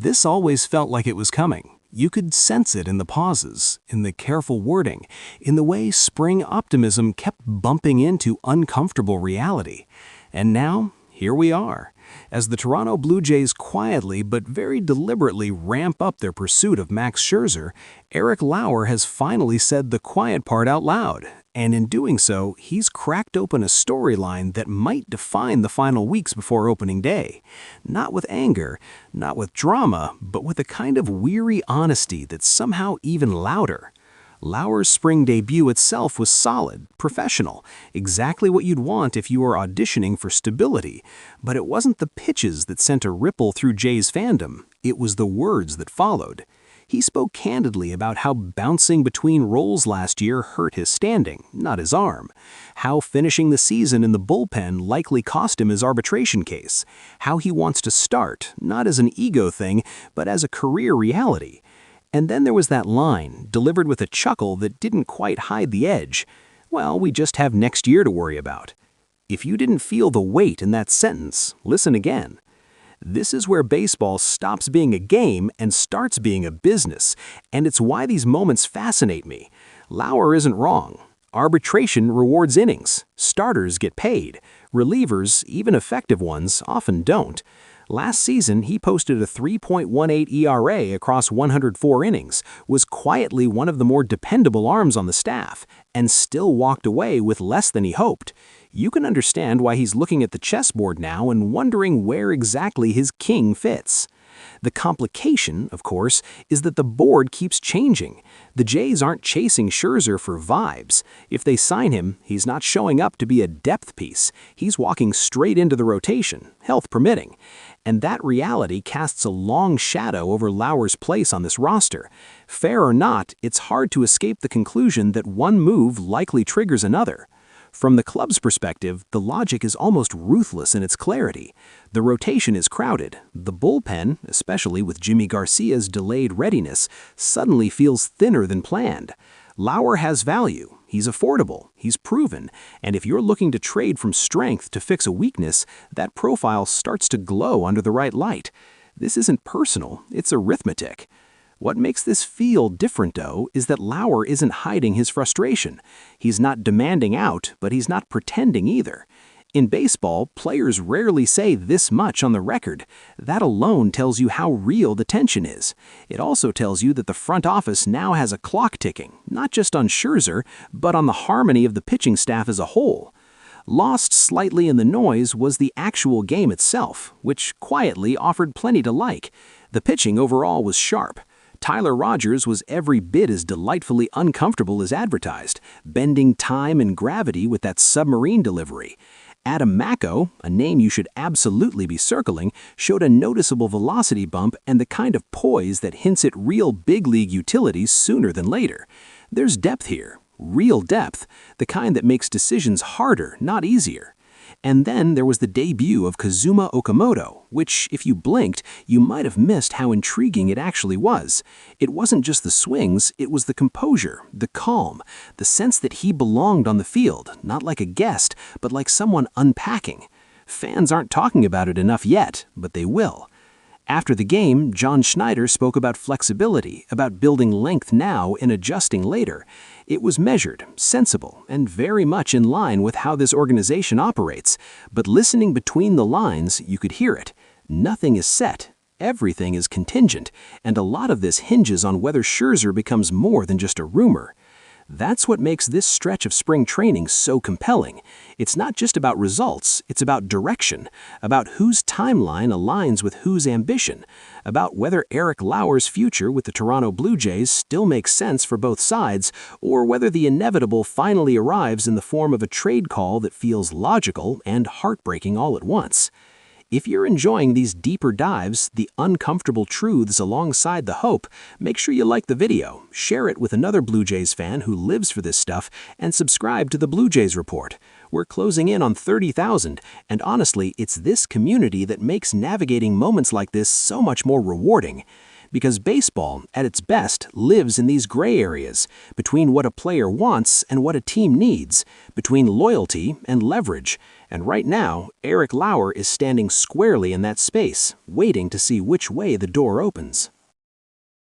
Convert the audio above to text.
This always felt like it was coming. You could sense it in the pauses, in the careful wording, in the way spring optimism kept bumping into uncomfortable reality. And now, here we are. As the Toronto Blue Jays quietly but very deliberately ramp up their pursuit of Max Scherzer, Eric Lauer has finally said the quiet part out loud. And in doing so, he's cracked open a storyline that might define the final weeks before opening day. Not with anger, not with drama, but with a kind of weary honesty that's somehow even louder. Lauer's spring debut itself was solid, professional, exactly what you'd want if you were auditioning for stability. But it wasn't the pitches that sent a ripple through Jays fandom, it was the words that followed. He spoke candidly about how bouncing between roles last year hurt his standing, not his arm. How finishing the season in the bullpen likely cost him his arbitration case. How he wants to start, not as an ego thing, but as a career reality. And then there was that line, delivered with a chuckle that didn't quite hide the edge. Well, we just have next year to worry about. If you didn't feel the weight in that sentence, listen again. This is where baseball stops being a game and starts being a business, and it's why these moments fascinate me. Lauer isn't wrong. Arbitration rewards innings. Starters get paid. Relievers, even effective ones, often don't. Last season, he posted a 3.18 ERA across 104 innings, was quietly one of the more dependable arms on the staff, and still walked away with less than he hoped. You can understand why he's looking at the chessboard now and wondering where exactly his king fits. The complication, of course, is that the board keeps changing. The Jays aren't chasing Scherzer for vibes. If they sign him, he's not showing up to be a depth piece. He's walking straight into the rotation, health permitting. And that reality casts a long shadow over Lauer's place on this roster. Fair or not, it's hard to escape the conclusion that one move likely triggers another. From the club's perspective, the logic is almost ruthless in its clarity. The rotation is crowded. The bullpen, especially with Jimmy Garcia's delayed readiness, suddenly feels thinner than planned. Lauer has value. He's affordable. He's proven. And if you're looking to trade from strength to fix a weakness, that profile starts to glow under the right light. This isn't personal. It's arithmetic. What makes this feel different, though, is that Lauer isn't hiding his frustration. He's not demanding out, but he's not pretending either. In baseball, players rarely say this much on the record. That alone tells you how real the tension is. It also tells you that the front office now has a clock ticking, not just on Scherzer, but on the harmony of the pitching staff as a whole. Lost slightly in the noise was the actual game itself, which quietly offered plenty to like. The pitching overall was sharp. Tyler Rogers was every bit as delightfully uncomfortable as advertised, bending time and gravity with that submarine delivery. Adam Macko, a name you should absolutely be circling, showed a noticeable velocity bump and the kind of poise that hints at real big league utilities sooner than later. There's depth here, real depth, the kind that makes decisions harder, not easier. And then there was the debut of Kazuma Okamoto, which, if you blinked, you might have missed how intriguing it actually was. It wasn't just the swings, it was the composure, the calm, the sense that he belonged on the field, not like a guest, but like someone unpacking. Fans aren't talking about it enough yet, but they will. After the game, John Schneider spoke about flexibility, about building length now and adjusting later. It was measured, sensible, and very much in line with how this organization operates. But listening between the lines, you could hear it. Nothing is set. Everything is contingent, and a lot of this hinges on whether Scherzer becomes more than just a rumor. That's what makes this stretch of spring training so compelling. It's not just about results, it's about direction, about whose timeline aligns with whose ambition, about whether Eric Lauer's future with the Toronto Blue Jays still makes sense for both sides, or whether the inevitable finally arrives in the form of a trade call that feels logical and heartbreaking all at once. If you're enjoying these deeper dives, the uncomfortable truths alongside the hope, make sure you like the video, share it with another Blue Jays fan who lives for this stuff, and subscribe to the Blue Jays Report. We're closing in on 30,000, and honestly, it's this community that makes navigating moments like this so much more rewarding. Because baseball, at its best, lives in these gray areas, between what a player wants and what a team needs, between loyalty and leverage. And right now, Eric Lauer is standing squarely in that space, waiting to see which way the door opens.